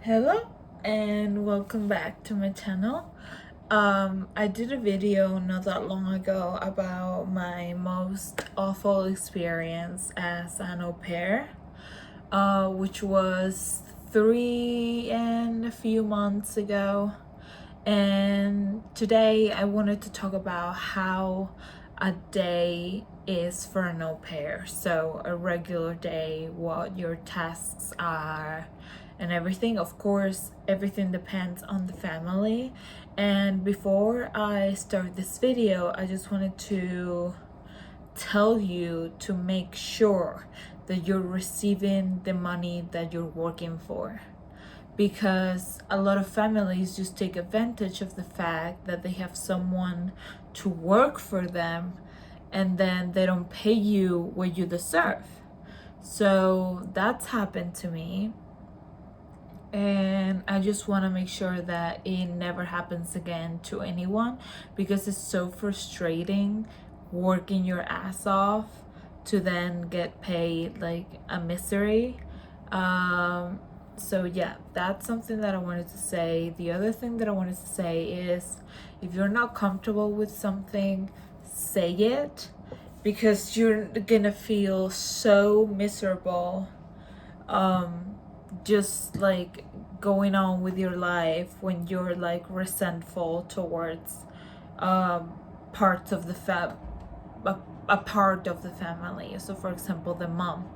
Hello and welcome back to my channel. I did a video not that long ago about my most awful experience as an au pair, which was 3 and a few months ago. And today I wanted to talk about how a day is for an au pair. So a regular day, what your tasks are and everything. Of course, everything depends on the family. And before I start this video, I just wanted to tell you to make sure that you're receiving the money that you're working for, because a lot of families just take advantage of the fact that they have someone to work for them and then they don't pay you what you deserve. So that's happened to me, and I just want to make sure that it never happens again to anyone, because it's so frustrating working your ass off to then get paid like a misery. So yeah, that's something that I wanted to say. The other thing that I wanted to say is, if you're not comfortable with something, say it, because you're gonna feel so miserable just like going on with your life when you're like resentful towards um parts of the a part of the family. So for example, the mom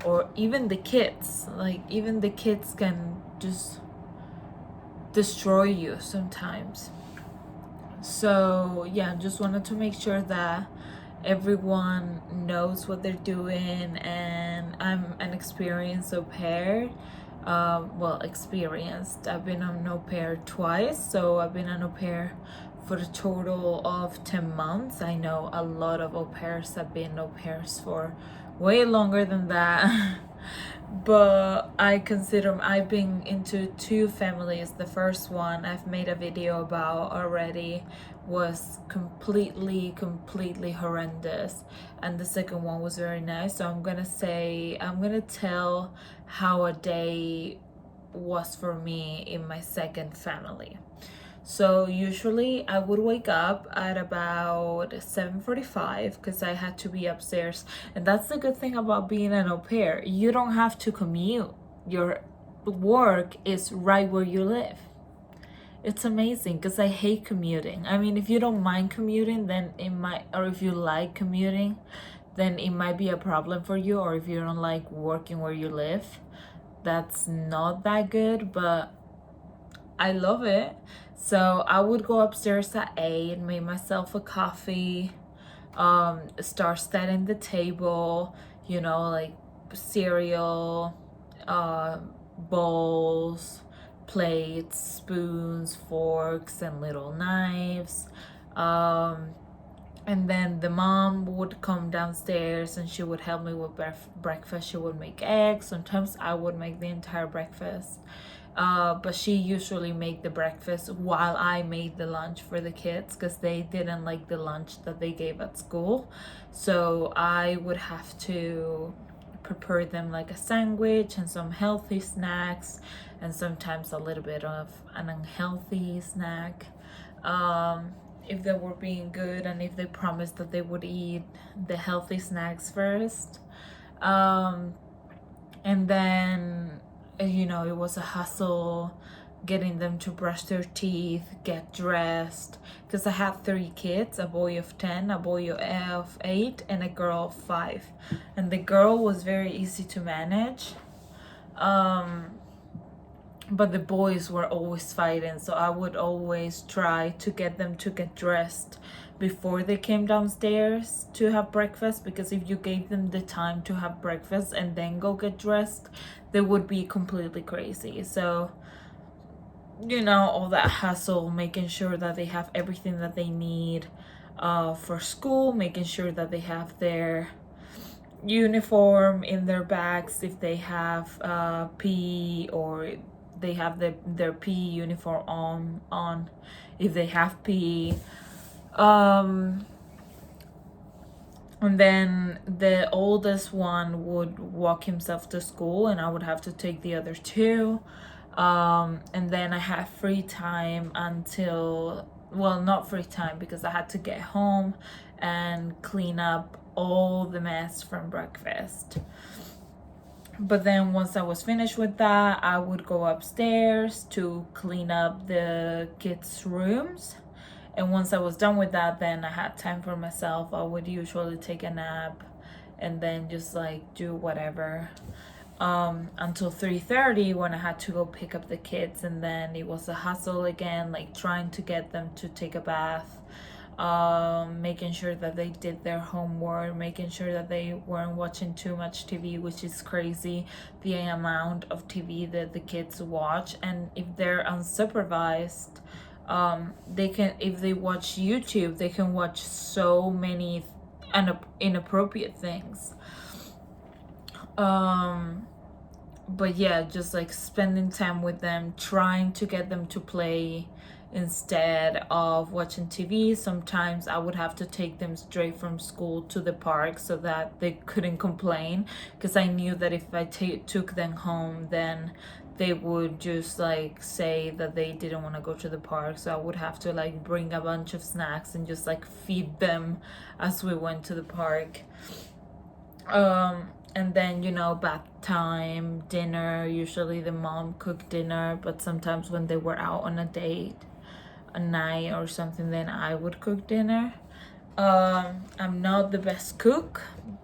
or even the kids, like even the kids can just destroy you sometimes. So yeah, just wanted to make sure that everyone knows what they're doing. And I'm an experienced au pair. Well, experienced. I've been an au pair twice, so I've been an au pair for a total of 10 months. I know a lot of au pairs have been au pairs for way longer than that. But I consider I've been into two families. The first one I've made a video about already, was completely horrendous, and the second one was very nice. So I'm gonna tell how a day was for me in my second family. So usually I would wake up at about 7:45 because I had to be upstairs. And that's the good thing about being an au pair. You don't have to commute. Your work is right where you live. It's amazing because I hate commuting. I mean, if you don't mind commuting, then it might, or if you like commuting, then it might be a problem for you. Or if you don't like working where you live, that's not that good. But I love it. So I would go upstairs at 8, make myself a coffee, start setting the table, like cereal, bowls, plates, spoons, forks, and little knives. And then the mom would come downstairs and she would help me with breakfast. She would make eggs. Sometimes I would make the entire breakfast. But she usually made the breakfast while I made the lunch for the kids, because they didn't like the lunch that they gave at school. So I would have to prepare them like a sandwich and some healthy snacks, and sometimes a little bit of an unhealthy snack. If they were being good and if they promised that they would eat the healthy snacks first. And then, it was a hustle getting them to brush their teeth, get dressed, because I had 3 kids, a boy of 10, a boy of 8, and a girl of 5. And the girl was very easy to manage, but the boys were always fighting, so I would always try to get them to get dressed before they came downstairs to have breakfast, because if you gave them the time to have breakfast and then go get dressed, they would be completely crazy. So all that hustle, making sure that they have everything that they need for school, making sure that they have their uniform in their bags if they have PE, or they have their PE uniform on if they have PE. And then the oldest one would walk himself to school and I would have to take the other two. And then I had free time until, well, not free time because I had to get home and clean up all the mess from breakfast. But then once I was finished with that, I would go upstairs to clean up the kids' rooms. And once I was done with that, then I had time for myself. I would usually take a nap and then just like do whatever until 3:30 when I had to go pick up the kids. And then it was a hustle again, like trying to get them to take a bath, making sure that they did their homework, making sure that they weren't watching too much TV, which is crazy, the amount of TV that the kids watch. And if they're unsupervised, they can, if they watch YouTube, they can watch so many inappropriate things. But yeah, just like spending time with them, trying to get them to play instead of watching TV. Sometimes I would have to take them straight from school to the park so that they couldn't complain, because I knew that if I took them home, then they would just like say that they didn't want to go to the park. So I would have to like bring a bunch of snacks and just like feed them as we went to the park. And then, you know, bath time, dinner. Usually the mom cooked dinner, but sometimes when they were out on a date, a night or something, then I would cook dinner. I'm not the best cook,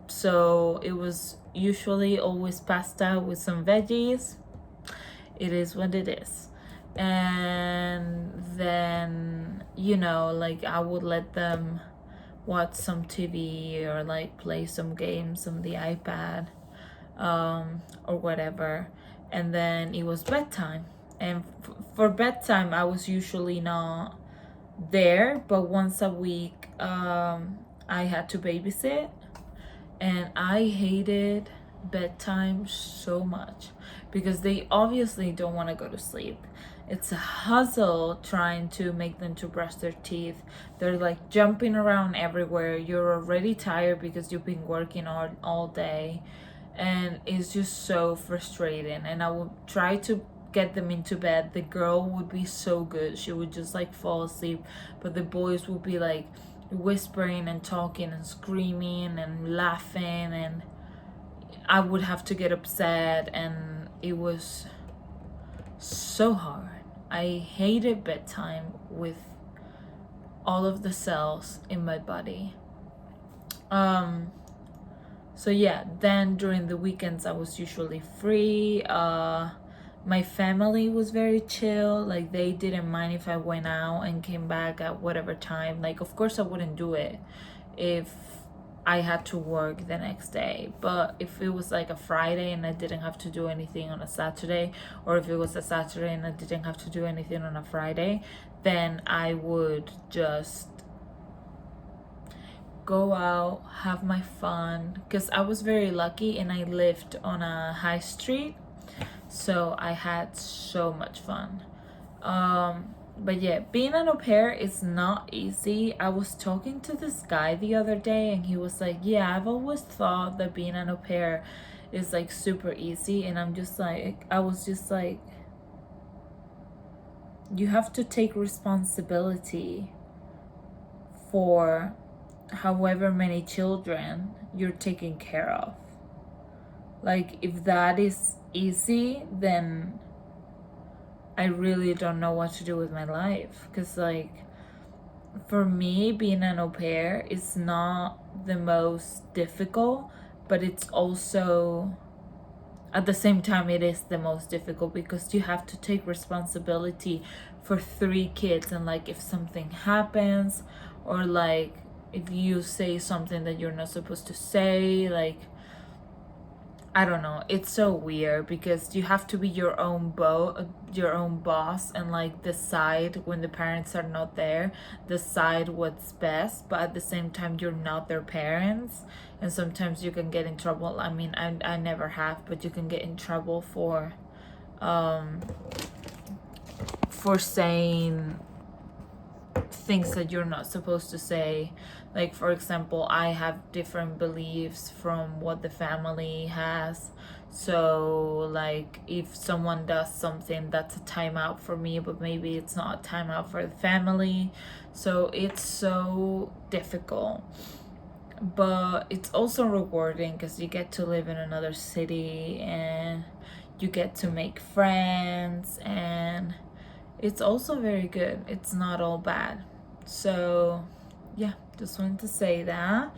so it was usually always pasta with some veggies. It is what it is. And then, you know, like I would let them watch some TV or like play some games on the iPad, or whatever. And then it was bedtime. And for bedtime, I was usually not there, but once a week, I had to babysit. And I hated bedtime so much because they obviously don't want to go to sleep. It's a hustle trying to make them to brush their teeth. They're like jumping around everywhere. You're already tired because you've been working all day, and it's just so frustrating. And I would try to get them into bed. The girl would be so good, she would just like fall asleep, but the boys would be like whispering and talking and screaming and laughing, and I would have to get upset, and it was so hard. I hated bedtime with all of the cells in my body. So yeah, then during the weekends I was usually free. My family was very chill. Like they didn't mind if I went out and came back at whatever time. Like of course I wouldn't do it if I had to work the next day, but if it was like a Friday and I didn't have to do anything on a Saturday, or if it was a Saturday and I didn't have to do anything on a Friday, then I would just go out, have my fun, because I was very lucky and I lived on a high street, so I had so much fun. But yeah, being an au pair is not easy. I was talking to this guy the other day and he was like, yeah, I've always thought that being an au pair is like super easy. And I was just like, you have to take responsibility for however many children you're taking care of. Like if that is easy, then I really don't know what to do with my life. Because like for me, being an au pair is not the most difficult, but it's also at the same time it is the most difficult, because you have to take responsibility for 3 kids. And like if something happens, or like if you say something that you're not supposed to say, like I don't know, it's so weird because you have to be your own boss, and like decide when the parents are not there, decide what's best, but at the same time you're not their parents, and sometimes you can get in trouble. I mean, I never have, but you can get in trouble for saying things that you're not supposed to say. Like for example, I have different beliefs from what the family has, So like if someone does something, that's a timeout for me, but maybe it's not a timeout for the family. So it's so difficult, but it's also rewarding because you get to live in another city and you get to make friends, and it's also very good. It's not all bad. So yeah, just wanted to say that.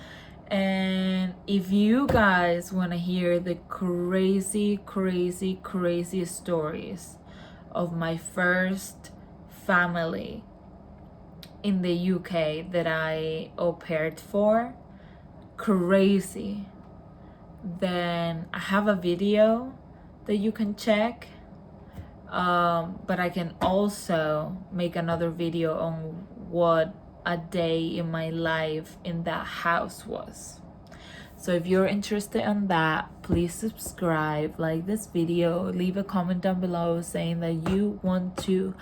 And if you guys want to hear the crazy stories of my first family in the UK that I au paired for, crazy, then I have a video that you can check. But I can also make another video on what a day in my life in that house was. So if you're interested in that, please subscribe, like this video, leave a comment down below saying that you want to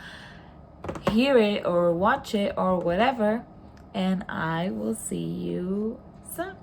hear it or watch it or whatever, and I will see you soon.